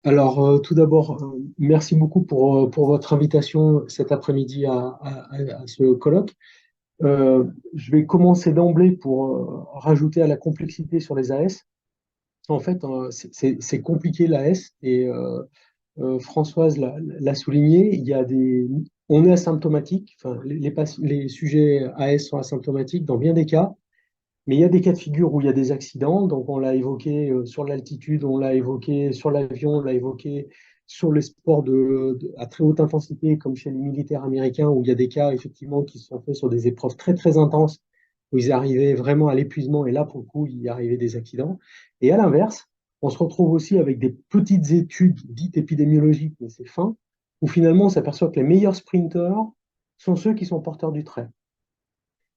Tout d'abord, merci beaucoup pour votre invitation cet après-midi à ce colloque. Je vais commencer d'emblée pour rajouter à la complexité sur les AS. En fait, c'est compliqué l'AS et Françoise l'a souligné. On est asymptomatique. Enfin, les sujets AS sont asymptomatiques dans bien des cas. Mais il y a des cas de figure où il y a des accidents, donc on l'a évoqué sur l'altitude, on l'a évoqué sur l'avion, on l'a évoqué sur les sports à très haute intensité, comme chez les militaires américains, où il y a des cas effectivement qui se sont faits sur des épreuves très très intenses, où ils arrivaient vraiment à l'épuisement, et là pour le coup, il y arrivait des accidents. Et à l'inverse, on se retrouve aussi avec des petites études dites épidémiologiques, mais c'est fin, où finalement on s'aperçoit que les meilleurs sprinteurs sont ceux qui sont porteurs du trait.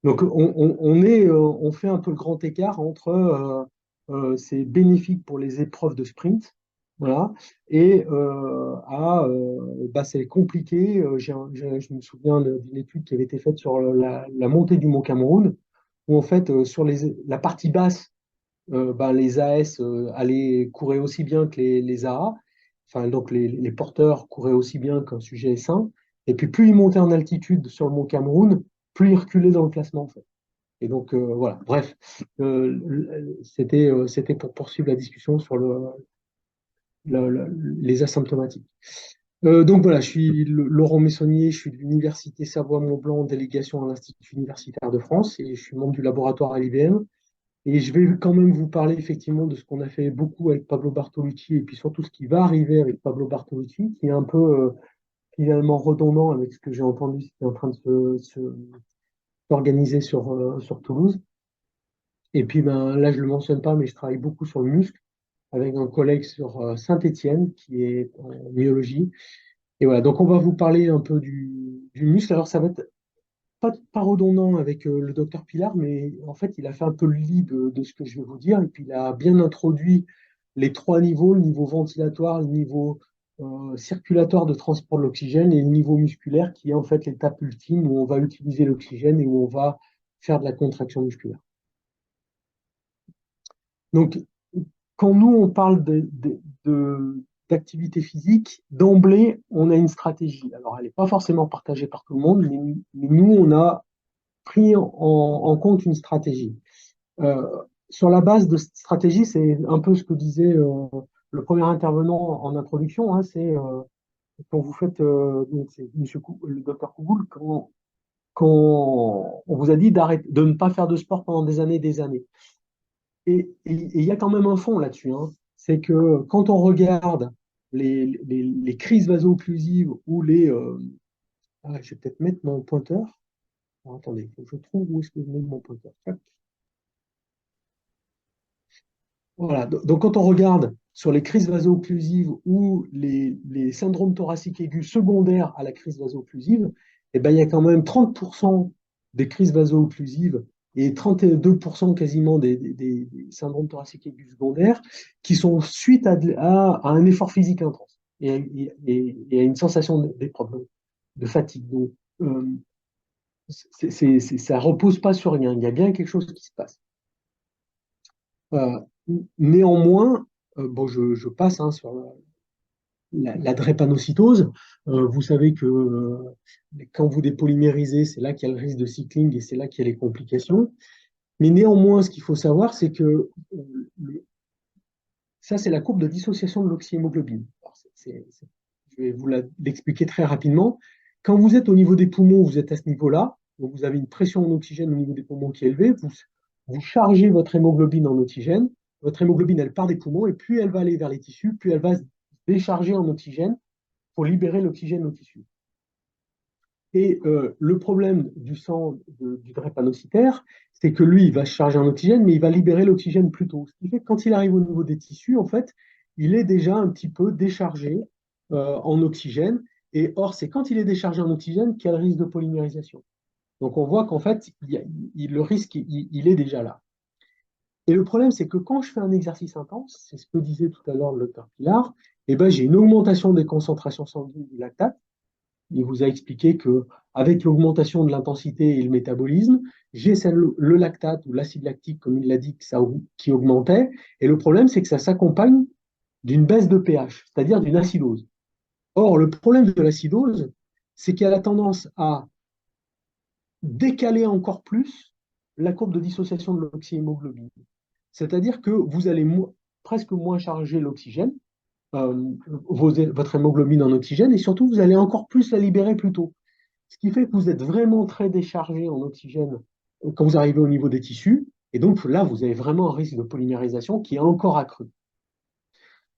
Donc, on fait un peu le grand écart entre c'est bénéfique pour les épreuves de sprint, voilà, et c'est compliqué. Je me souviens d'une étude qui avait été faite sur la montée du Mont Cameroun, où en fait, sur la partie basse, les AS allaient courir aussi bien que les AA, enfin, donc les porteurs couraient aussi bien qu'un sujet S1, et puis plus ils montaient en altitude sur le Mont Cameroun, plus ils reculaient dans le classement, en fait. Et donc, voilà, bref, c'était pour poursuivre la discussion sur les asymptomatiques. Donc voilà, je suis Laurent Messonnier, je suis de l'Université Savoie-Mont-Blanc, délégation à l'Institut universitaire de France, et je suis membre du laboratoire à l'IBM. Et je vais quand même vous parler effectivement de ce qu'on a fait beaucoup avec Pablo Bartolucci, et puis surtout ce qui va arriver avec Pablo Bartolucci, qui est un peu finalement redondant avec ce que j'ai entendu qui est en train de s'organiser sur Toulouse. Et puis là, je ne le mentionne pas, mais je travaille beaucoup sur le muscle avec un collègue sur Saint-Étienne qui est en myologie. Et voilà, donc on va vous parler un peu du muscle. Alors ça va être pas redondant avec le docteur Pilar, mais en fait, il a fait un peu le lit de ce que je vais vous dire. Et puis il a bien introduit les trois niveaux, le niveau ventilatoire, le niveau circulatoire de transport de l'oxygène et le niveau musculaire qui est en fait l'étape ultime où on va utiliser l'oxygène et où on va faire de la contraction musculaire. Donc, quand nous, on parle d'activité physique, d'emblée, on a une stratégie. Alors, elle n'est pas forcément partagée par tout le monde, mais nous, on a pris en compte une stratégie. Euh, sur la base de cette stratégie, c'est un peu ce que disait le premier intervenant en introduction, hein, c'est quand vous faites, donc c'est le docteur Kougoul, quand on vous a dit de ne pas faire de sport pendant des années. Et il y a quand même un fond là-dessus, hein. C'est que quand on regarde les crises vaso-occlusives ou je vais peut-être mettre mon pointeur. Alors, attendez, il faut que je trouve où est-ce que je mets mon pointeur. Tac. Voilà, donc quand on regarde sur les crises vaso-occlusives ou les syndromes thoraciques aigus secondaires à la crise vaso-occlusive, eh ben, il y a quand même 30% des crises vaso-occlusives et 32% quasiment des syndromes thoraciques aigus secondaires qui sont suite à un effort physique intense et à une sensation d'épreuve, de fatigue. Donc, euh, ça repose pas sur rien. Il y a bien quelque chose qui se passe. Euh, Néanmoins, bon, je passe hein, sur la drépanocytose. Vous savez que quand vous dépolymérisez, c'est là qu'il y a le risque de cycling et c'est là qu'il y a les complications. Mais néanmoins, ce qu'il faut savoir, c'est que ça, c'est la courbe de dissociation de l'oxyhémoglobine. Je vais l'expliquer très rapidement. Quand vous êtes au niveau des poumons, vous êtes à ce niveau-là, donc vous avez une pression en oxygène au niveau des poumons qui est élevée, vous chargez votre hémoglobine en oxygène, votre hémoglobine, elle part des poumons, et plus elle va aller vers les tissus, plus elle va se décharger en oxygène pour libérer l'oxygène aux tissus. Et le problème du sang du drépanocytaire, c'est que lui, il va se charger en oxygène, mais il va libérer l'oxygène plus tôt. Ce qui fait que quand il arrive au niveau des tissus, en fait, il est déjà un petit peu déchargé en oxygène. Et or, c'est quand il est déchargé en oxygène qu'il y a le risque de polymérisation. Donc on voit qu'en fait, le risque, il est déjà là. Et le problème, c'est que quand je fais un exercice intense, c'est ce que disait tout à l'heure le docteur Pilar, eh ben, j'ai une augmentation des concentrations sanguines du lactate. Il vous a expliqué que avec l'augmentation de l'intensité et le métabolisme, j'ai le lactate ou l'acide lactique, comme il l'a dit, qui augmentait. Et le problème, c'est que ça s'accompagne d'une baisse de pH, c'est-à-dire d'une acidose. Or, le problème de l'acidose, c'est qu'elle a tendance à décaler encore plus la courbe de dissociation de l'oxyhémoglobine. C'est-à-dire que vous allez presque moins charger l'oxygène, votre hémoglobine en oxygène, et surtout, vous allez encore plus la libérer plus tôt. Ce qui fait que vous êtes vraiment très déchargé en oxygène quand vous arrivez au niveau des tissus, et donc là, vous avez vraiment un risque de polymérisation qui est encore accru.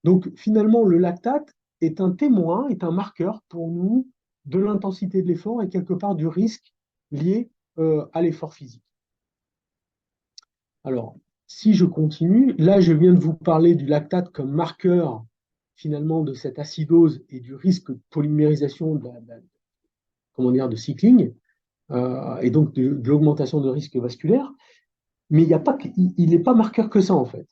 Donc finalement, le lactate est un témoin, est un marqueur pour nous de l'intensité de l'effort et quelque part du risque lié à l'effort physique. Alors, si je continue, là, je viens de vous parler du lactate comme marqueur finalement de cette acidose et du risque de polymérisation comment dire, de cycling, et donc de l'augmentation de risque vasculaire. Mais il n'est pas marqueur que ça, en fait.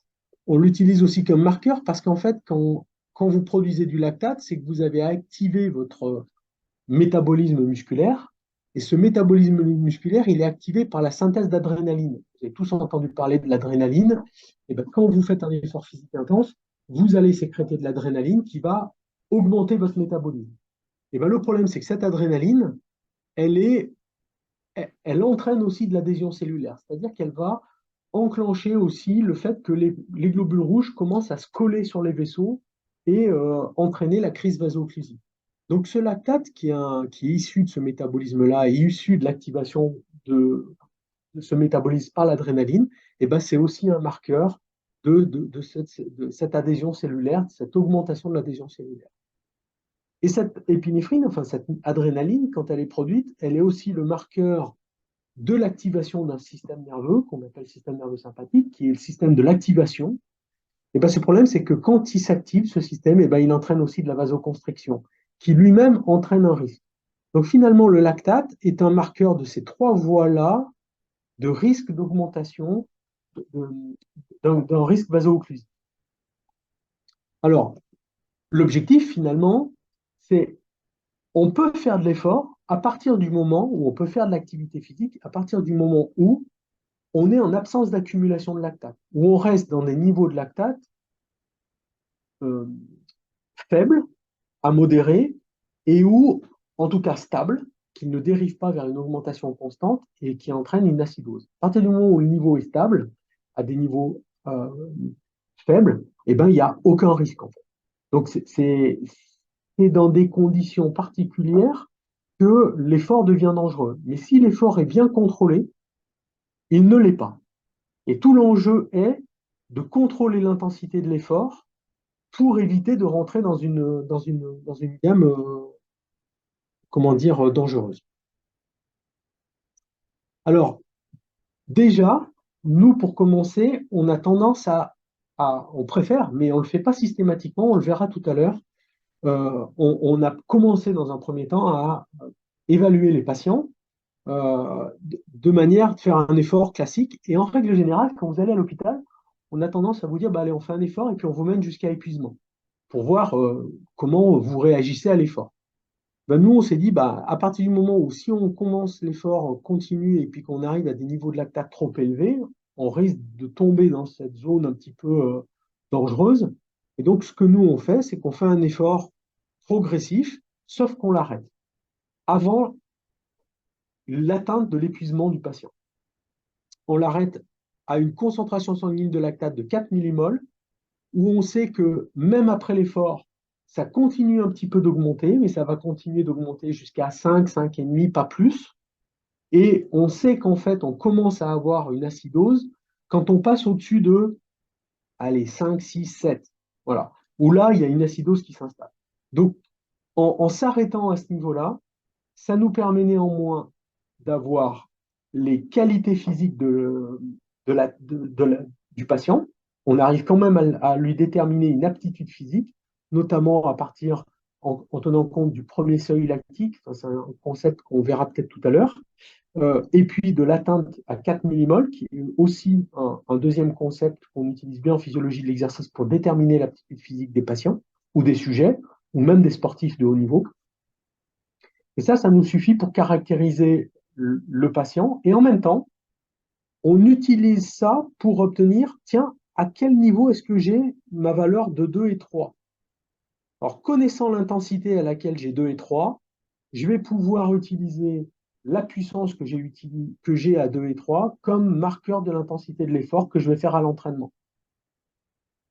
On l'utilise aussi comme marqueur parce qu'en fait, quand vous produisez du lactate, c'est que vous avez activé votre métabolisme musculaire. Et ce métabolisme musculaire, il est activé par la synthèse d'adrénaline. Vous avez tous entendu parler de l'adrénaline. Et bien, quand vous faites un effort physique intense, vous allez sécréter de l'adrénaline qui va augmenter votre métabolisme. Et bien, le problème, c'est que cette adrénaline, elle est elle entraîne aussi de l'adhésion cellulaire, c'est-à-dire qu'elle va enclencher aussi le fait que les globules rouges commencent à se coller sur les vaisseaux et entraîner la crise vaso-occlusive. Donc ce lactate qui est issu de ce métabolisme-là et issu de l'activation de ce métabolisme par l'adrénaline, eh ben, c'est aussi un marqueur de cette adhésion cellulaire, de cette augmentation de l'adhésion cellulaire. Et cette épinéphrine, enfin cette adrénaline, quand elle est produite, elle est aussi le marqueur de l'activation d'un système nerveux qu'on appelle le système nerveux sympathique, qui est le système de l'activation. Et ben, ce problème, c'est que quand il s'active, ce système, et ben, il entraîne aussi de la vasoconstriction, qui lui-même entraîne un risque. Donc finalement, le lactate est un marqueur de ces trois voies-là de risque d'augmentation d'un risque vaso-occlusif. Alors, l'objectif, finalement, c'est on peut faire de l'effort à partir du moment où on peut faire de l'activité physique, à partir du moment où on est en absence d'accumulation de lactate, où on reste dans des niveaux de lactate euh, faibles, à modérés, et où, en tout cas stables, qui ne dérivent pas vers une augmentation constante et qui entraînent une acidose. À partir du moment où le niveau est stable, à des niveaux faibles, eh ben, il n'y a aucun risque en fait. Donc c'est dans des conditions particulières que l'effort devient dangereux. Mais si l'effort est bien contrôlé, il ne l'est pas. Et tout l'enjeu est de contrôler l'intensité de l'effort pour éviter de rentrer dans une gamme, comment dire, dangereuse. Alors, déjà, nous, pour commencer, on a tendance on préfère, mais on ne le fait pas systématiquement, on le verra tout à l'heure. On a commencé dans un premier temps à évaluer les patients de manière de faire un effort classique. Et en règle générale, quand vous allez à l'hôpital, on a tendance à vous dire, bah, allez, on fait un effort et puis on vous mène jusqu'à épuisement pour voir comment vous réagissez à l'effort. Ben, nous, on s'est dit, bah, à partir du moment où si on commence l'effort continu et puis qu'on arrive à des niveaux de lactate trop élevés, on risque de tomber dans cette zone un petit peu dangereuse. Et donc, ce que nous, on fait, c'est qu'on fait un effort progressif, sauf qu'on l'arrête avant l'atteinte de l'épuisement du patient. On l'arrête à une concentration sanguine de lactate de 4 millimoles, où on sait que même après l'effort, ça continue un petit peu d'augmenter, mais ça va continuer d'augmenter jusqu'à 5, 5,5, pas plus. Et on sait qu'en fait, on commence à avoir une acidose quand on passe au-dessus de, allez, 5, 6, 7. Voilà. Où là, il y a une acidose qui s'installe. Donc, en s'arrêtant à ce niveau-là, ça nous permet néanmoins d'avoir les qualités physiques du patient. On arrive quand même à lui déterminer une aptitude physique, notamment à partir en tenant compte du premier seuil lactique, enfin, c'est un concept qu'on verra peut-être tout à l'heure, et puis de l'atteinte à 4 millimoles, qui est aussi un deuxième concept qu'on utilise bien en physiologie de l'exercice pour déterminer l'aptitude physique des patients ou des sujets, ou même des sportifs de haut niveau. Et ça nous suffit pour caractériser le patient. Et en même temps, on utilise ça pour obtenir, tiens, à quel niveau est-ce que j'ai ma valeur de 2 et 3? Alors, connaissant l'intensité à laquelle j'ai 2 et 3, je vais pouvoir utiliser la puissance que j'ai à 2 et 3 comme marqueur de l'intensité de l'effort que je vais faire à l'entraînement.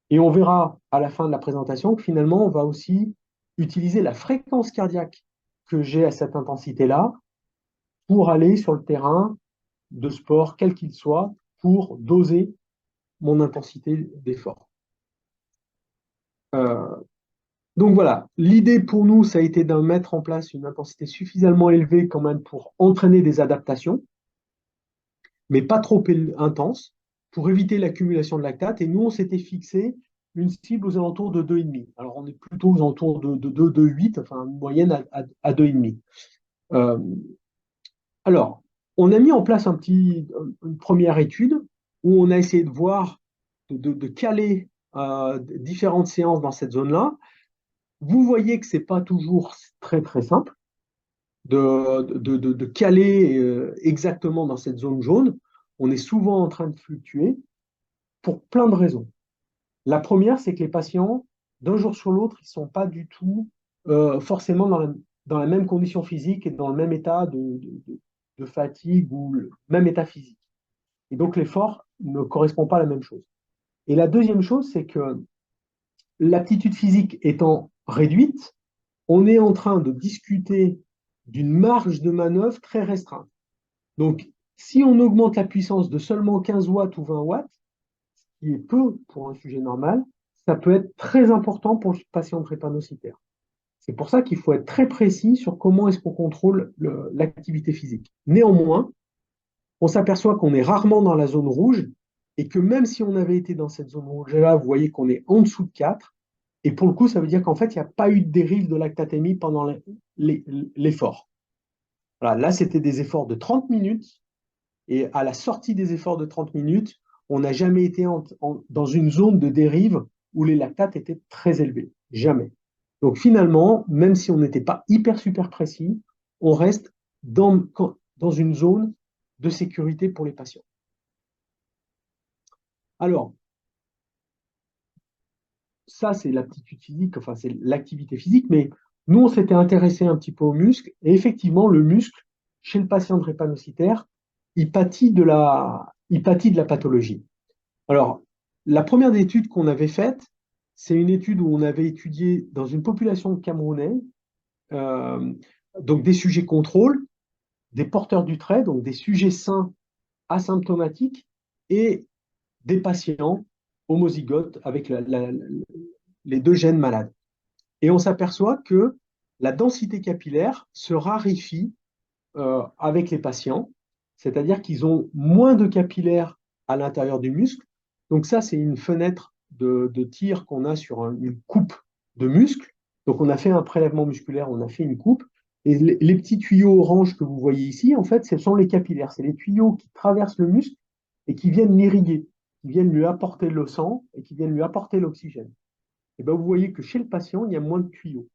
Et on verra à la fin de la présentation que finalement, on va aussi utiliser la fréquence cardiaque que j'ai à cette intensité-là pour aller sur le terrain de sport, quel qu'il soit, pour doser mon intensité d'effort. Euh, donc voilà, l'idée pour nous, ça a été de mettre en place une intensité suffisamment élevée quand même pour entraîner des adaptations, mais pas trop intense, pour éviter l'accumulation de lactate. Et nous, on s'était fixé une cible aux alentours de 2,5. Alors on est plutôt aux alentours de 2, 2,8, enfin une moyenne à 2,5. Euh, alors, on a mis en place une première étude où on a essayé de voir, de caler différentes séances dans cette zone-là. Vous voyez que ce n'est pas toujours très très simple de caler exactement dans cette zone jaune. On est souvent en train de fluctuer pour plein de raisons. La première, c'est que les patients, d'un jour sur l'autre, ils ne sont pas du tout forcément dans la même condition physique et dans le même état de fatigue ou le même état physique. Et donc l'effort ne correspond pas à la même chose. Et la deuxième chose, c'est que l'aptitude physique étant réduite, on est en train de discuter d'une marge de manœuvre très restreinte. Donc, si on augmente la puissance de seulement 15 watts ou 20 watts, ce qui est peu pour un sujet normal, ça peut être très important pour le patient drépanocytaire. C'est pour ça qu'il faut être très précis sur comment est-ce qu'on contrôle l'activité physique. Néanmoins, on s'aperçoit qu'on est rarement dans la zone rouge et que même si on avait été dans cette zone rouge-là, vous voyez qu'on est en dessous de 4. Et pour le coup, ça veut dire qu'en fait, il n'y a pas eu de dérive de lactatémie pendant l'effort. Voilà, là, c'était des efforts de 30 minutes. Et à la sortie des efforts de 30 minutes, on n'a jamais été dans une zone de dérive où les lactates étaient très élevés. Jamais. Donc finalement, même si on n'était pas hyper super précis, on reste dans une zone de sécurité pour les patients. Alors, ça, c'est l'aptitude physique, enfin, c'est l'activité physique, mais nous, on s'était intéressé un petit peu au muscle, et effectivement, le muscle, chez le patient drépanocytaire, il pâtit de la pathologie. Alors, la première étude qu'on avait faite, c'est une étude où on avait étudié dans une population camerounaise, euh, donc des sujets contrôle, des porteurs du trait, donc des sujets sains asymptomatiques, et des patients homozygotes avec les deux gènes malades. Et on s'aperçoit que la densité capillaire se raréfie avec les patients, c'est-à-dire qu'ils ont moins de capillaires à l'intérieur du muscle. Donc ça, c'est une fenêtre de tir qu'on a sur une coupe de muscle. Donc on a fait un prélèvement musculaire, on a fait une coupe. Et les petits tuyaux orange que vous voyez ici, en fait, ce sont les capillaires. C'est les tuyaux qui traversent le muscle et qui viennent l'irriguer, qui viennent lui apporter le sang et qui viennent lui apporter l'oxygène. Et bien, vous voyez que chez le patient, il y a moins de tuyaux.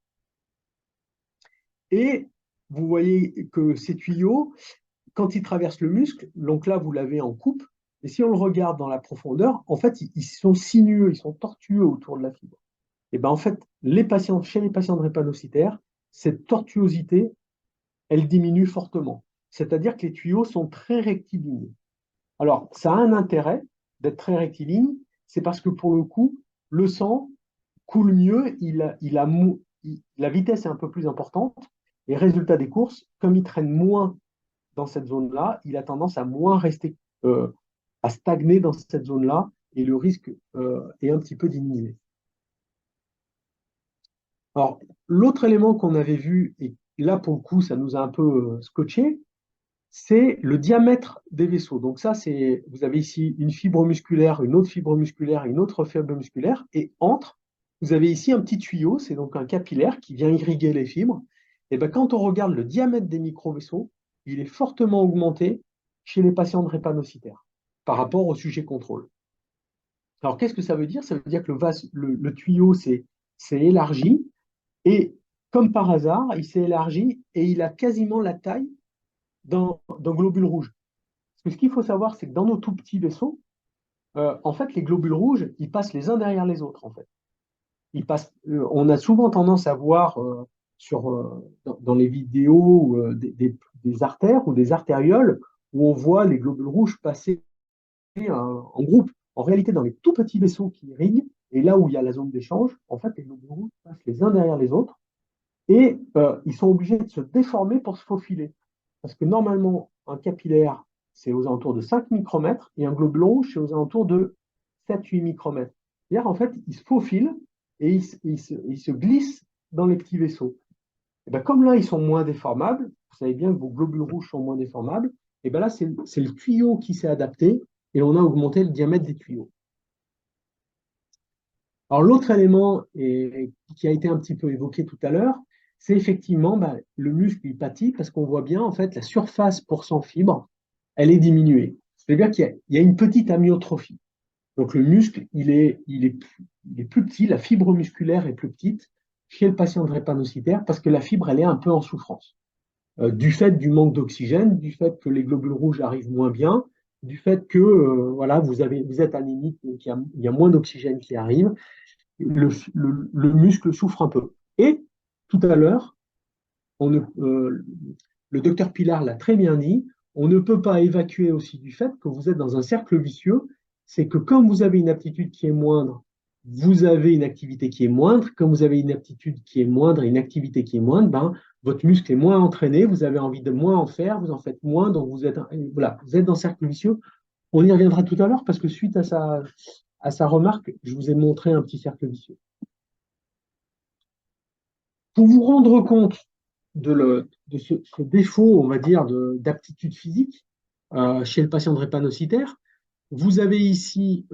Et vous voyez que ces tuyaux, quand ils traversent le muscle, donc là, vous l'avez en coupe, et si on le regarde dans la profondeur, en fait, ils sont sinueux, ils sont tortueux autour de la fibre. Et bien, en fait, chez les patients drépanocytaires, cette tortuosité, elle diminue fortement. C'est-à-dire que les tuyaux sont très rectilignes. Alors, ça a un intérêt d'être très rectiligne, c'est parce que pour le coup, le sang coule mieux, la vitesse est un peu plus importante, et résultat des courses, comme il traîne moins dans cette zone-là, il a tendance à moins rester, à stagner dans cette zone-là, et le risque est un petit peu diminué. Alors, l'autre élément qu'on avait vu, et là pour le coup, ça nous a un peu scotché, c'est le diamètre des vaisseaux. Donc ça, vous avez ici une fibre musculaire, une autre fibre musculaire, une autre fibre musculaire, et entre, vous avez ici un petit tuyau, c'est donc un capillaire qui vient irriguer les fibres. Et bien, quand on regarde le diamètre des micro-vaisseaux, il est fortement augmenté chez les patients drépanocytaires par rapport au sujet contrôle. Alors, qu'est-ce que ça veut dire? Ça veut dire que le tuyau s'est élargi, et comme par hasard, il s'est élargi et il a quasiment la taille d'un globule rouge. Parce que ce qu'il faut savoir, c'est que dans nos tout petits vaisseaux, En fait, les globules rouges, ils passent les uns derrière les autres, en fait. On a souvent tendance à voir dans les vidéos des artères ou des artérioles où on voit les globules rouges passer en groupe. En réalité, dans les tout petits vaisseaux qui irriguent, et là où il y a la zone d'échange, en fait, les globules rouges passent les uns derrière les autres et ils sont obligés de se déformer pour se faufiler. Parce que normalement, un capillaire, c'est aux alentours de 5 micromètres et un globule rouge, c'est aux alentours de 7-8 micromètres. C'est-à-dire, en fait, ils se faufilent et ils se glissent dans les petits vaisseaux. Et ben, comme là, ils sont moins déformables, vous savez bien que vos globules rouges sont moins déformables, et ben là, c'est le tuyau qui s'est adapté et on a augmenté le diamètre des tuyaux. Alors, l'autre élément qui a été un petit peu évoqué tout à l'heure, c'est effectivement le muscle il pâtit parce qu'on voit bien en fait la surface pour 100 fibres, elle est diminuée. C'est-à-dire qu'il y a une petite amyotrophie. Donc le muscle, il est plus petit, la fibre musculaire est plus petite chez le patient drépanocytaire parce que la fibre, elle est un peu en souffrance. Du fait du manque d'oxygène, du fait que les globules rouges arrivent moins bien, du fait que voilà, vous êtes anémique, donc il y a moins d'oxygène qui arrive, le muscle souffre un peu. Et tout à l'heure, le docteur Pilar l'a très bien dit, on ne peut pas évacuer aussi du fait que vous êtes dans un cercle vicieux, c'est que quand vous avez une aptitude qui est moindre, vous avez une activité qui est moindre, quand vous avez une aptitude qui est moindre et une activité qui est moindre, ben, votre muscle est moins entraîné, vous avez envie de moins en faire, vous en faites moins, donc voilà, vous êtes dans un cercle vicieux. On y reviendra tout à l'heure parce que suite à sa remarque, je vous ai montré un petit cercle vicieux. Pour vous rendre compte de ce défaut, on va dire, d'aptitude physique chez le patient drépanocytaire, vous avez ici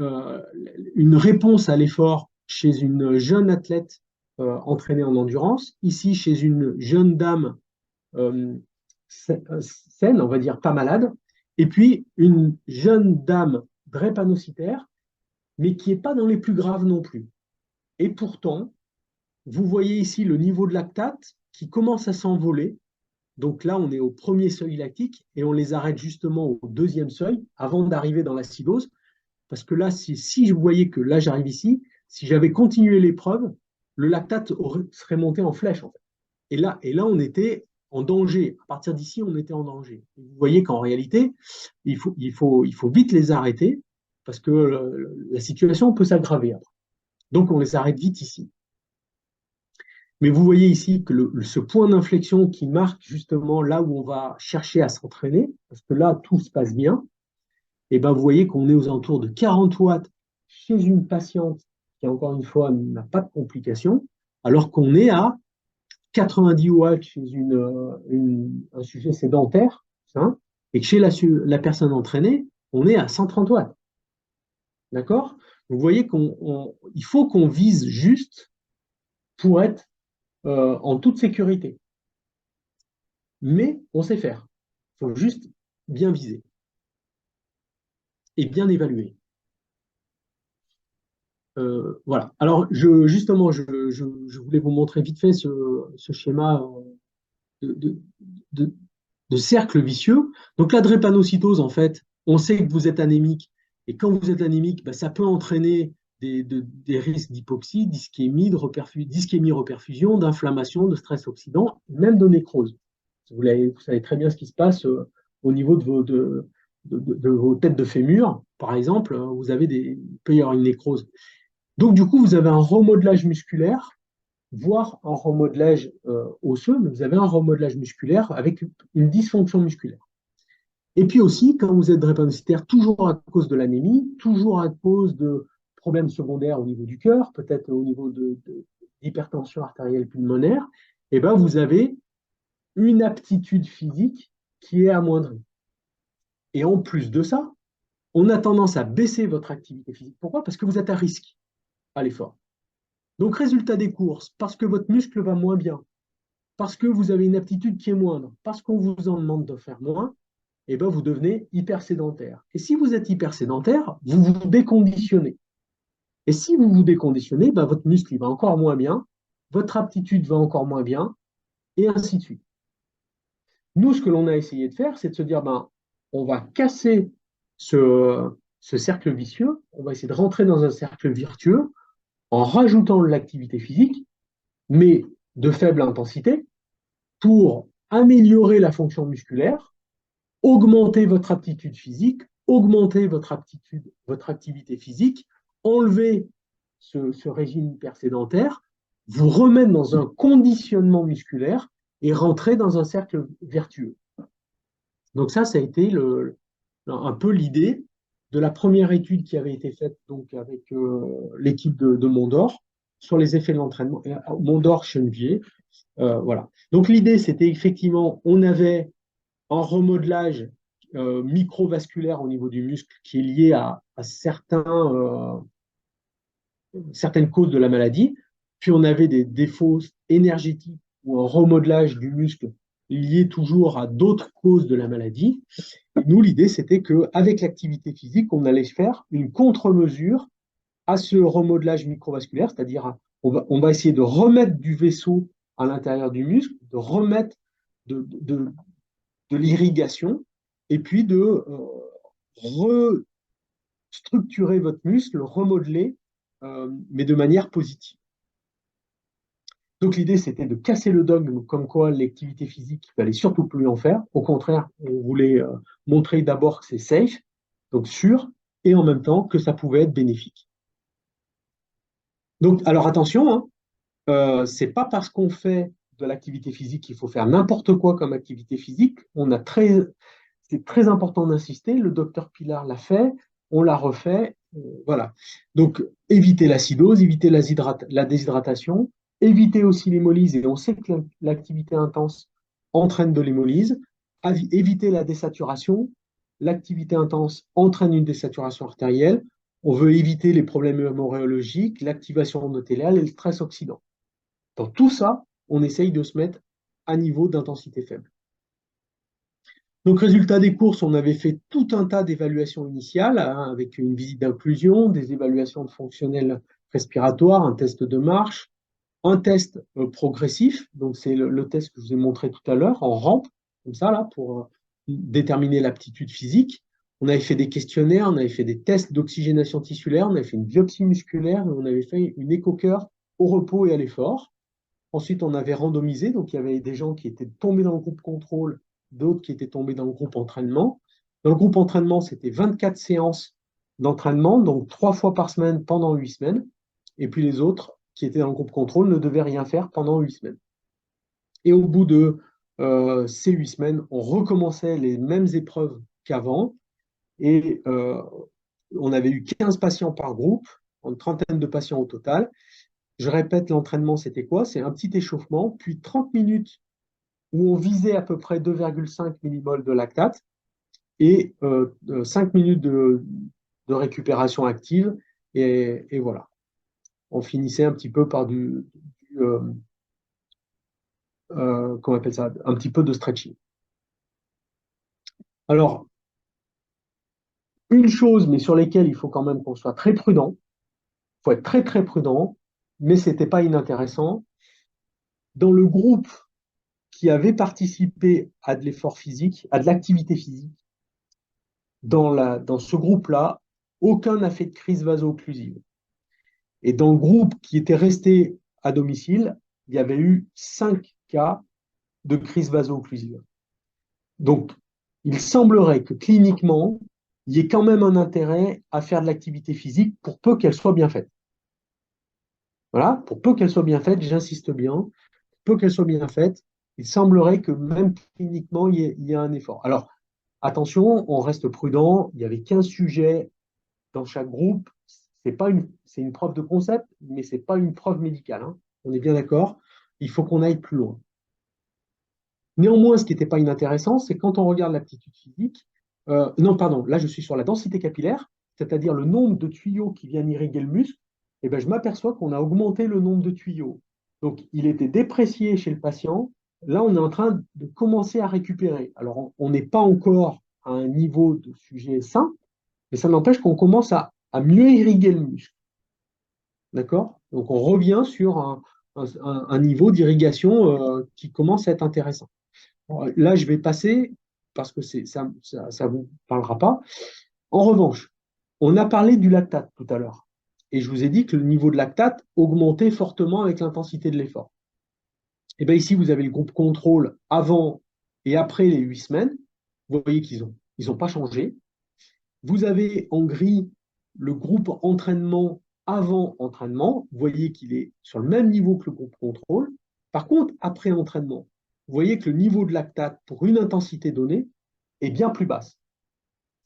une réponse à l'effort chez une jeune athlète entraînée en endurance, ici chez une jeune dame euh, saine, on va dire pas malade, et puis une jeune dame drépanocytaire, mais qui n'est pas dans les plus graves non plus. Et pourtant, vous voyez ici le niveau de lactate qui commence à s'envoler. Donc là, on est au premier seuil lactique et on les arrête justement au deuxième seuil avant d'arriver dans l'acidose. Parce que là, si je voyais que là, j'arrive ici, si j'avais continué l'épreuve, le lactate serait monté en flèche. En fait. Et là, on était en danger. À partir d'ici, on était en danger. Et vous voyez qu'en réalité, il faut vite les arrêter parce que la situation peut s'aggraver après. Donc, on les arrête vite ici. Mais vous voyez ici que ce point d'inflexion qui marque justement là où on va chercher à s'entraîner, parce que là, tout se passe bien, et ben vous voyez qu'on est aux alentours de 40 watts chez une patiente qui, encore une fois, n'a pas de complications, alors qu'on est à 90 watts chez un sujet sédentaire, hein, et que chez la personne entraînée, on est à 130 watts. D'accord? Vous voyez qu'il faut qu'on vise juste pour être en toute sécurité. Mais on sait faire. Il faut juste bien viser et bien évaluer. Voilà. Alors, justement, je voulais vous montrer vite fait ce schéma de, de- de- de cercle vicieux. Donc, la drépanocytose, en fait, on sait que vous êtes anémique. Et quand vous êtes anémique, bah, ça peut entraîner des risques d'hypoxie, d'ischémie, reperfusion, d'inflammation, de stress oxydant, même de nécrose. Vous savez très bien ce qui se passe au niveau de vos têtes de fémur, par exemple, il peut y avoir une nécrose. Donc, du coup, vous avez un remodelage musculaire, voire un remodelage osseux, mais vous avez un remodelage musculaire avec une dysfonction musculaire. Et puis aussi, quand vous êtes drépanocytaire, toujours à cause de l'anémie, toujours à cause de problèmes secondaires au niveau du cœur, peut-être au niveau d'hypertension artérielle pulmonaire, et ben vous avez une aptitude physique qui est amoindrie. Et en plus de ça, on a tendance à baisser votre activité physique. Pourquoi? Parce que vous êtes à risque à l'effort. Donc, résultat des courses, parce que votre muscle va moins bien, parce que vous avez une aptitude qui est moindre, parce qu'on vous en demande de faire moins, et ben vous devenez hyper sédentaire. Et si vous êtes hyper sédentaire, vous vous déconditionnez. Et si vous vous déconditionnez, ben votre muscle il va encore moins bien, votre aptitude va encore moins bien, et ainsi de suite. Nous, ce que l'on a essayé de faire, c'est de se dire, ben, on va casser ce, ce cercle vicieux, on va essayer de rentrer dans un cercle vertueux en rajoutant de l'activité physique, mais de faible intensité, pour améliorer la fonction musculaire, augmenter votre aptitude physique, augmenter votre activité physique, enlever ce régime hypersédentaire, vous remettre dans un conditionnement musculaire et rentrer dans un cercle vertueux. Donc ça a été un peu l'idée de la première étude qui avait été faite donc, avec l'équipe de Mondor sur les effets de l'entraînement. Mondor, Chenevier, voilà. Donc l'idée, c'était effectivement, on avait un remodelage microvasculaire au niveau du muscle qui est lié à certaines causes de la maladie. Puis on avait des défauts énergétiques ou un remodelage du muscle lié toujours à d'autres causes de la maladie. Et nous, l'idée, c'était qu'avec l'activité physique, on allait faire une contre-mesure à ce remodelage microvasculaire, c'est-à-dire on va essayer de remettre du vaisseau à l'intérieur du muscle, de remettre de l'irrigation, et puis de restructurer votre muscle, remodeler, mais de manière positive. Donc l'idée, c'était de casser le dogme comme quoi l'activité physique, il fallait surtout plus en faire. Au contraire, on voulait montrer d'abord que c'est safe, donc sûr, et en même temps que ça pouvait être bénéfique. Donc, alors attention, hein, c'est pas parce qu'on fait de l'activité physique qu'il faut faire n'importe quoi comme activité physique. C'est très important d'insister. Le docteur Pilar l'a fait, on l'a refait. Voilà. Donc, éviter l'acidose, éviter la déshydratation, éviter aussi l'hémolyse. Et on sait que l'activité intense entraîne de l'hémolyse. Éviter la désaturation. L'activité intense entraîne une désaturation artérielle. On veut éviter les problèmes hémorragiques, l'activation endothéliale et le stress oxydant. Dans tout ça, on essaye de se mettre à niveau d'intensité faible. Donc, résultat des courses, on avait fait tout un tas d'évaluations initiales, hein, avec une visite d'inclusion, des évaluations de fonctionnel respiratoire, un test de marche, un test progressif, donc c'est le test que je vous ai montré tout à l'heure, en rampe, comme ça, là, pour déterminer l'aptitude physique. On avait fait des questionnaires, on avait fait des tests d'oxygénation tissulaire, on avait fait une biopsie musculaire, et on avait fait une écho-cœur au repos et à l'effort. Ensuite, on avait randomisé, donc il y avait des gens qui étaient tombés dans le groupe contrôle, d'autres qui étaient tombés dans le groupe entraînement. Dans le groupe entraînement, c'était 24 séances d'entraînement, donc 3 fois par semaine pendant 8 semaines. Et puis les autres qui étaient dans le groupe contrôle ne devaient rien faire pendant 8 semaines. Et au bout de ces 8 semaines, on recommençait les mêmes épreuves qu'avant. Et on avait eu 15 patients par groupe, une trentaine de patients au total. Je répète, l'entraînement, c'était quoi? C'est un petit échauffement, puis 30 minutes où on visait à peu près 2,5 millimoles de lactate et 5 minutes de récupération active. Et voilà. On finissait un petit peu par comment on appelle ça? Un petit peu de stretching. Alors, une chose, mais sur lesquelles il faut quand même qu'on soit très prudent, il faut être très très prudent, mais ce n'était pas inintéressant. Dans le groupe qui avait participé à de l'effort physique, à de l'activité physique, dans ce groupe-là, aucun n'a fait de crise vaso-occlusive. Et dans le groupe qui était resté à domicile, il y avait eu 5 cas de crise vaso-occlusive. Donc, il semblerait que cliniquement, il y ait quand même un intérêt à faire de l'activité physique pour peu qu'elle soit bien faite. Voilà, pour peu qu'elle soit bien faite, j'insiste bien, pour peu qu'elle soit bien faite, il semblerait que même cliniquement, il y ait un effort. Alors, attention, on reste prudent, il y avait 15 sujets dans chaque groupe. C'est une preuve de concept, mais ce n'est pas une preuve médicale, hein. On est bien d'accord, il faut qu'on aille plus loin. Néanmoins, ce qui n'était pas inintéressant, c'est quand on regarde l'aptitude physique, non, pardon, là je suis sur la densité capillaire, c'est-à-dire le nombre de tuyaux qui viennent irriguer le muscle, et ben, je m'aperçois qu'on a augmenté le nombre de tuyaux. Donc, il était déprécié chez le patient. Là, on est en train de commencer à récupérer. Alors, on n'est pas encore à un niveau de sujet sain, mais ça n'empêche qu'on commence à mieux irriguer le muscle. D'accord? Donc, on revient sur un niveau d'irrigation qui commence à être intéressant. Bon, là, je vais passer parce que ça ne vous parlera pas. En revanche, On a parlé du lactate tout à l'heure. Et je vous ai dit que le niveau de lactate augmentait fortement avec l'intensité de l'effort. Et bien ici, vous avez le groupe contrôle avant et après les 8 semaines. Vous voyez qu'ils ont pas changé. Vous avez en gris le groupe entraînement avant entraînement. Vous voyez qu'il est sur le même niveau que le groupe contrôle. Par contre, après entraînement, vous voyez que le niveau de lactate pour une intensité donnée est bien plus basse.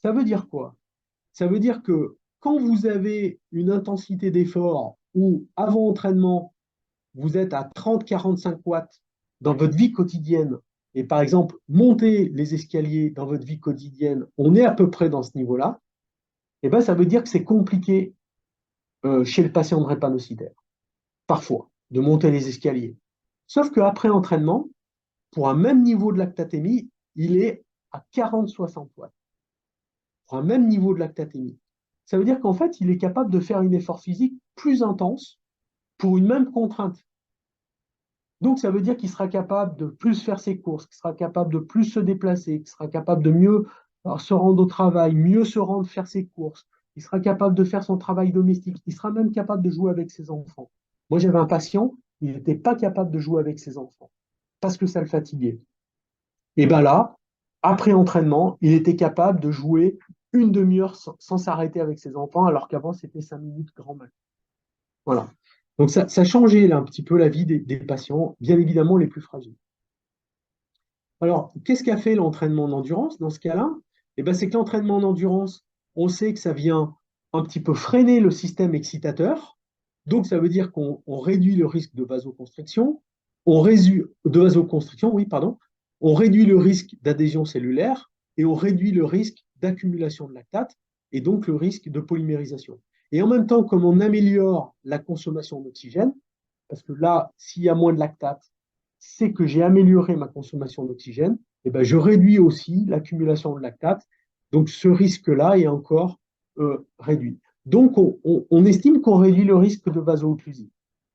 Ça veut dire quoi? Ça veut dire que quand vous avez une intensité d'effort où avant entraînement, vous êtes à 30-45 watts dans votre vie quotidienne, et par exemple, monter les escaliers dans votre vie quotidienne, on est à peu près dans ce niveau-là, et ben, ça veut dire que c'est compliqué chez le patient drépanocytaire, parfois, de monter les escaliers. Sauf qu'après entraînement, pour un même niveau de lactatémie, il est à 40-60 watts. Pour un même niveau de lactatémie. Ça veut dire qu'en fait, il est capable de faire un effort physique plus intense pour une même contrainte. Donc, ça veut dire qu'il sera capable de plus faire ses courses, qu'il sera capable de plus se déplacer, qu'il sera capable de mieux se rendre au travail, mieux se rendre faire ses courses, il sera capable de faire son travail domestique, il sera même capable de jouer avec ses enfants. Moi, j'avais un patient, il n'était pas capable de jouer avec ses enfants parce que ça le fatiguait. Et bien là, après entraînement, il était capable de jouer une demi-heure sans s'arrêter avec ses enfants, alors qu'avant, c'était 5 minutes grand max. Voilà. Donc ça a changé là, un petit peu la vie des patients, bien évidemment les plus fragiles. Alors, qu'est-ce qu'a fait l'entraînement en endurance dans ce cas-là? Eh ben, c'est que l'entraînement en endurance, on sait que ça vient un petit peu freiner le système excitateur. Donc, ça veut dire qu'on réduit le risque de vasoconstriction. De vasoconstriction, oui, pardon. On réduit le risque d'adhésion cellulaire et on réduit le risque d'accumulation de lactate et donc le risque de polymérisation. Et en même temps, comme on améliore la consommation d'oxygène, parce que là, s'il y a moins de lactate, c'est que j'ai amélioré ma consommation d'oxygène, et ben je réduis aussi l'accumulation de lactate. Donc ce risque-là est encore réduit. Donc on estime qu'on réduit le risque de vaso-occlusie,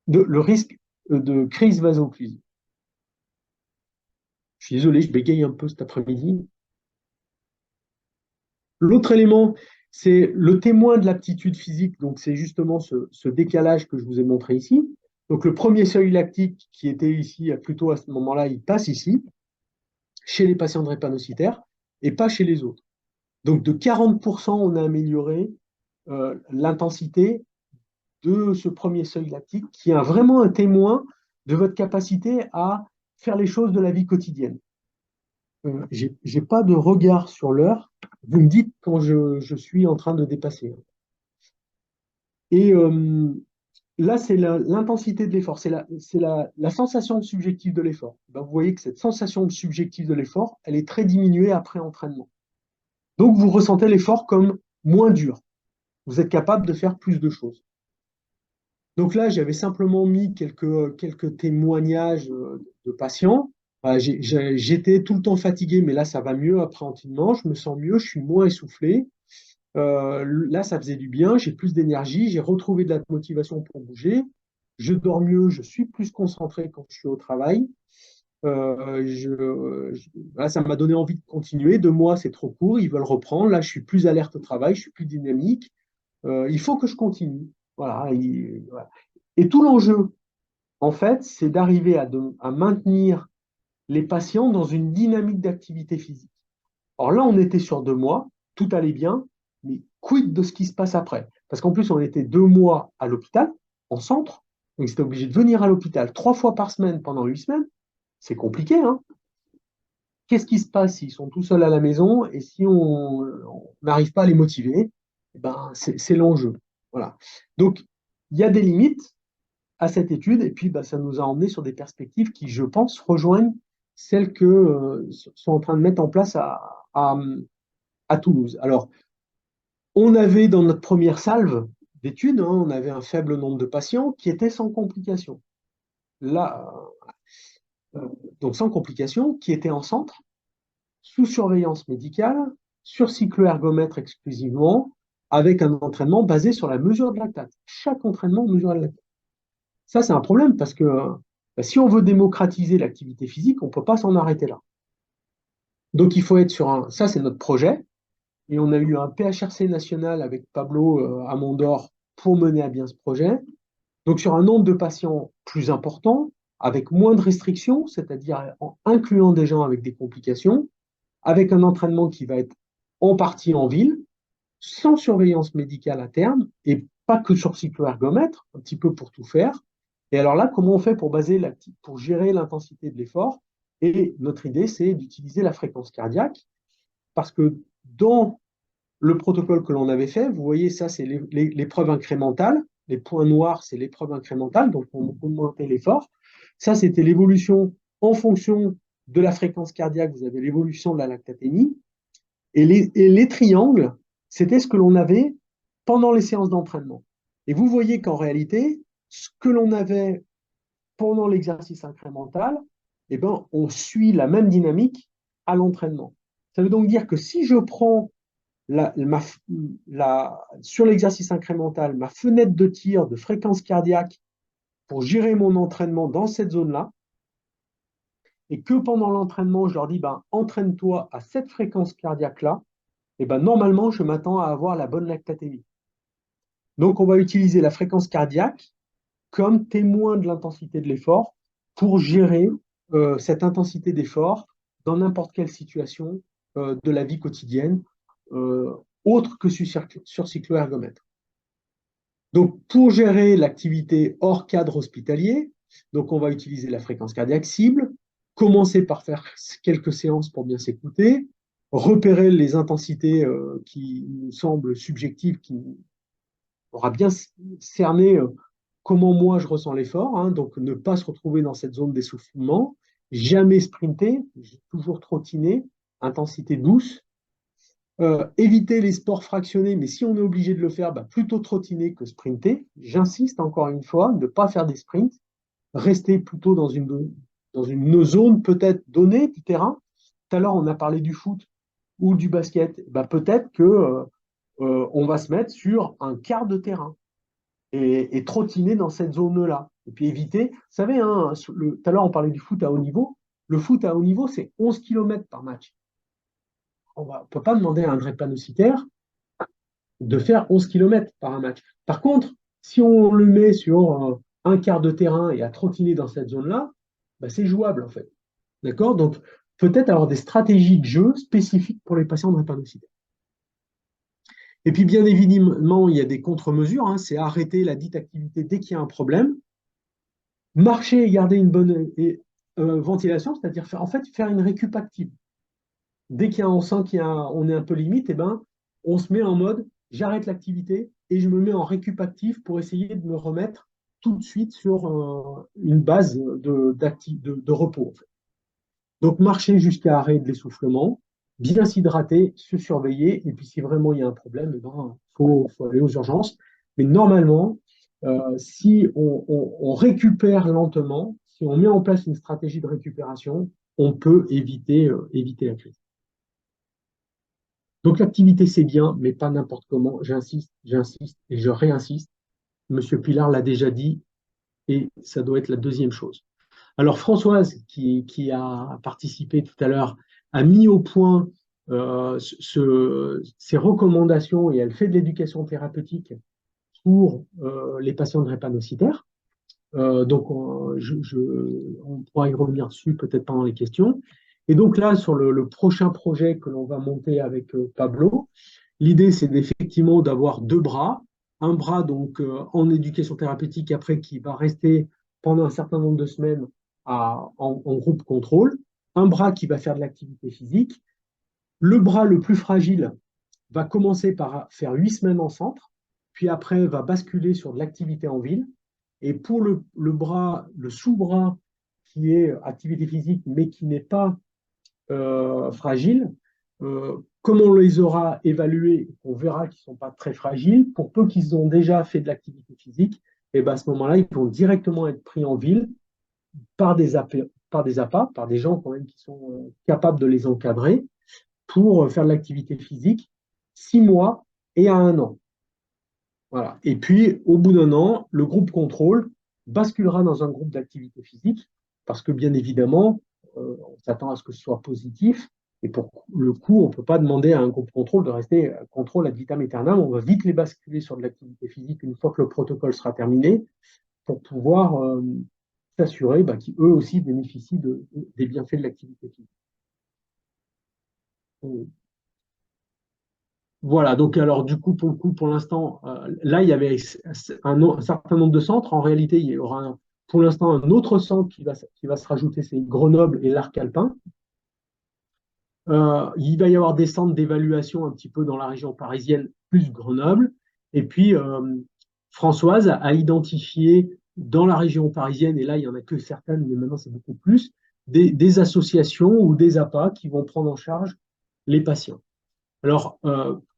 le risque de crise vaso-occlusive. Je suis désolé, je bégaye un peu cet après-midi. L'autre élément, c'est le témoin de l'aptitude physique. Donc, c'est justement ce décalage que je vous ai montré ici. Donc, le premier seuil lactique qui était ici, plutôt à ce moment-là, il passe ici, chez les patients drépanocytaires, et pas chez les autres. Donc, de 40%, on a amélioré l'intensité de ce premier seuil lactique, qui est vraiment un témoin de votre capacité à faire les choses de la vie quotidienne. J'ai pas de regard sur l'heure. Vous me dites quand je suis en train de dépasser. Et là, c'est l'intensité de l'effort, c'est la sensation subjective de l'effort. Ben, vous voyez que cette sensation subjective de l'effort, elle est très diminuée après entraînement. Donc, vous ressentez l'effort comme moins dur. Vous êtes capable de faire plus de choses. Donc là, j'avais simplement mis quelques témoignages de patients. J'étais tout le temps fatigué, mais là, ça va mieux après entraînement. Je me sens mieux, je suis moins essoufflé. Là, ça faisait du bien, j'ai plus d'énergie, j'ai retrouvé de la motivation pour bouger. Je dors mieux, je suis plus concentré quand je suis au travail. Là, ça m'a donné envie de continuer. 2 mois, c'est trop court, ils veulent reprendre. Là, je suis plus alerte au travail, je suis plus dynamique. Il faut que je continue. Voilà, voilà. Et tout l'enjeu, en fait, c'est d'arriver à maintenir les patients dans une dynamique d'activité physique. Alors là, on était sur 2 mois, tout allait bien, mais quid de ce qui se passe après? Parce qu'en plus, on était 2 mois à l'hôpital, en centre, donc ils étaient obligés de venir à l'hôpital 3 fois par semaine pendant 8 semaines. C'est compliqué, hein? Qu'est-ce qui se passe s'ils sont tout seuls à la maison et si on n'arrive pas à les motiver? Eh ben, c'est l'enjeu. Voilà. Donc, il y a des limites à cette étude et puis bah, ça nous a emmené sur des perspectives qui, je pense, rejoignent celles que sont en train de mettre en place à Toulouse. Alors, on avait dans notre première salve d'études, hein, on avait un faible nombre de patients qui étaient sans complications. Là, donc sans complications, qui étaient en centre, sous surveillance médicale, sur cycloergomètre exclusivement, avec un entraînement basé sur la mesure de lactate. Chaque entraînement mesure la lactate. Ça, c'est un problème parce que bah, si on veut démocratiser l'activité physique, on ne peut pas s'en arrêter là. Donc, il faut être sur un. Ça, c'est notre projet. et on a eu un PHRC national avec Pablo Amondor pour mener à bien ce projet. Donc sur un nombre de patients plus important, avec moins de restrictions, c'est-à-dire en incluant des gens avec des complications, avec un entraînement qui va être en partie en ville, sans surveillance médicale à terme, et pas que sur cyclo-ergomètre, un petit peu pour tout faire. Et alors là, comment on fait pour gérer l'intensité de l'effort? Et notre idée, c'est d'utiliser la fréquence cardiaque, parce que dans le protocole que l'on avait fait, vous voyez, ça, c'est l'épreuve incrémentale. Les points noirs, c'est l'épreuve incrémentale, donc on augmentait l'effort. Ça, c'était l'évolution en fonction de la fréquence cardiaque. Vous avez l'évolution de la lactatémie. Et les triangles, c'était ce que l'on avait pendant les séances d'entraînement. Et vous voyez qu'en réalité, ce que l'on avait pendant l'exercice incrémental, eh ben, on suit la même dynamique à l'entraînement. Ça veut donc dire que si je prends sur l'exercice incrémental ma fenêtre de tir de fréquence cardiaque pour gérer mon entraînement dans cette zone-là, et que pendant l'entraînement, je leur dis, ben, entraîne-toi à cette fréquence cardiaque-là, et ben, normalement, je m'attends à avoir la bonne lactatémie. Donc, on va utiliser la fréquence cardiaque comme témoin de l'intensité de l'effort pour gérer cette intensité d'effort dans n'importe quelle situation de la vie quotidienne, euh, autre que sur cyclo-ergomètre. Donc, pour gérer l'activité hors cadre hospitalier, donc on va utiliser la fréquence cardiaque cible, commencer par faire quelques séances pour bien s'écouter, repérer les intensités qui nous semblent subjectives, qui aura bien cerné comment moi je ressens l'effort, hein, donc ne pas se retrouver dans cette zone d'essoufflement, jamais sprinter, toujours trottiner, intensité douce, éviter les sports fractionnés, mais si on est obligé de le faire, bah, plutôt trottiner que sprinter. J'insiste encore une fois, ne pas faire des sprints, rester plutôt dans une zone peut-être donnée du terrain. Tout à l'heure, on a parlé du foot ou du basket. Bah, peut-être que on va se mettre sur un quart de terrain et trottiner dans cette zone-là. Et puis éviter, vous savez, hein, tout à l'heure, on parlait du foot à haut niveau. Le foot à haut niveau, c'est 11 km par match. On ne peut pas demander à un drépanocytaire de faire 11 km par un match. Par contre, si on le met sur un quart de terrain et à trottiner dans cette zone-là, bah, c'est jouable en fait. D'accord? Donc, peut-être avoir des stratégies de jeu spécifiques pour les patients drépanocytaires. Et puis, bien évidemment, il y a des contre-mesures, hein, c'est arrêter la dite activité dès qu'il y a un problème, marcher et garder une bonne ventilation, c'est-à-dire faire une récup active. Dès qu'on sent qu'on est un peu limite, eh ben, on se met en mode j'arrête l'activité et je me mets en récup actif pour essayer de me remettre tout de suite sur une base de repos. En fait. Donc marcher jusqu'à arrêt de l'essoufflement, bien s'hydrater, se surveiller, et puis si vraiment il y a un problème, eh ben, faut aller aux urgences. Mais normalement, si on récupère lentement, si on met en place une stratégie de récupération, on peut éviter la crise. Donc l'activité, c'est bien, mais pas n'importe comment. J'insiste et je réinsiste. Monsieur Pilar l'a déjà dit et ça doit être la deuxième chose. Alors Françoise, qui a participé tout à l'heure, a mis au point ces recommandations et elle fait de l'éducation thérapeutique pour les patients drépanocytaires. Donc on pourra y revenir dessus peut-être pendant les questions. Et donc là, sur le prochain projet que l'on va monter avec Pablo, l'idée, c'est effectivement d'avoir deux bras. Un bras donc en éducation thérapeutique après qui va rester pendant un certain nombre de semaines en groupe contrôle. Un bras qui va faire de l'activité physique. Le bras le plus fragile va commencer par faire 8 semaines en centre, puis après va basculer sur de l'activité en ville. Et pour le sous-bras qui est activité physique mais qui n'est pas fragiles, comme on les aura évalués, on verra qu'ils ne sont pas très fragiles. Pour peu qu'ils ont déjà fait de l'activité physique, et ben à ce moment-là, ils vont directement être pris en ville par par des gens quand même qui sont capables de les encadrer pour faire de l'activité physique 6 mois et à 1 an. Voilà. Et puis, au bout d'un an, le groupe contrôle basculera dans un groupe d'activité physique parce que, bien évidemment, on s'attend à ce que ce soit positif Et pour le coup, on ne peut pas demander à un groupe contrôle de rester contrôle ad vitam aeternam. On va vite les basculer sur de l'activité physique une fois que le protocole sera terminé pour pouvoir s'assurer qu'eux aussi bénéficient des bienfaits de l'activité physique. Voilà, donc alors du coup, pour l'instant, là, il y avait un certain nombre de centres. En réalité, il y aura pour l'instant un autre centre qui va se rajouter, c'est Grenoble et l'Arc Alpin. Il va y avoir des centres d'évaluation un petit peu dans la région parisienne, plus Grenoble. Et puis, Françoise a identifié dans la région parisienne, et là, il n'y en a que certaines, mais maintenant, c'est beaucoup plus, des associations ou des APA qui vont prendre en charge les patients. Alors,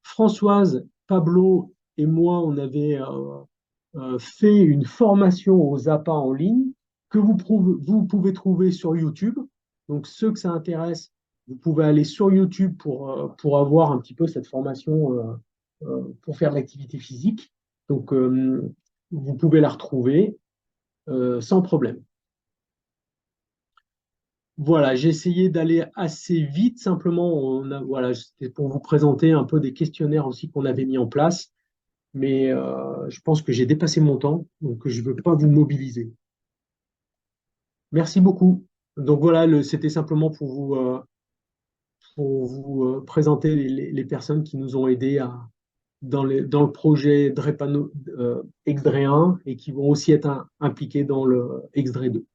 Françoise, Pablo et moi, on avait fait une formation aux APA en ligne que vous pouvez trouver sur YouTube. Donc, ceux que ça intéresse, vous pouvez aller sur YouTube pour avoir un petit peu cette formation pour faire de l'activité physique. Donc, vous pouvez la retrouver sans problème. Voilà, j'ai essayé d'aller assez vite. Simplement, voilà, c'était pour vous présenter un peu des questionnaires aussi qu'on avait mis en place. Mais je pense que j'ai dépassé mon temps, donc je ne veux pas vous mobiliser. Merci beaucoup. Donc voilà, c'était simplement pour vous présenter les personnes qui nous ont aidés dans le projet Drepano X-DRE 1 et qui vont aussi être impliqués dans le X-DRE 2.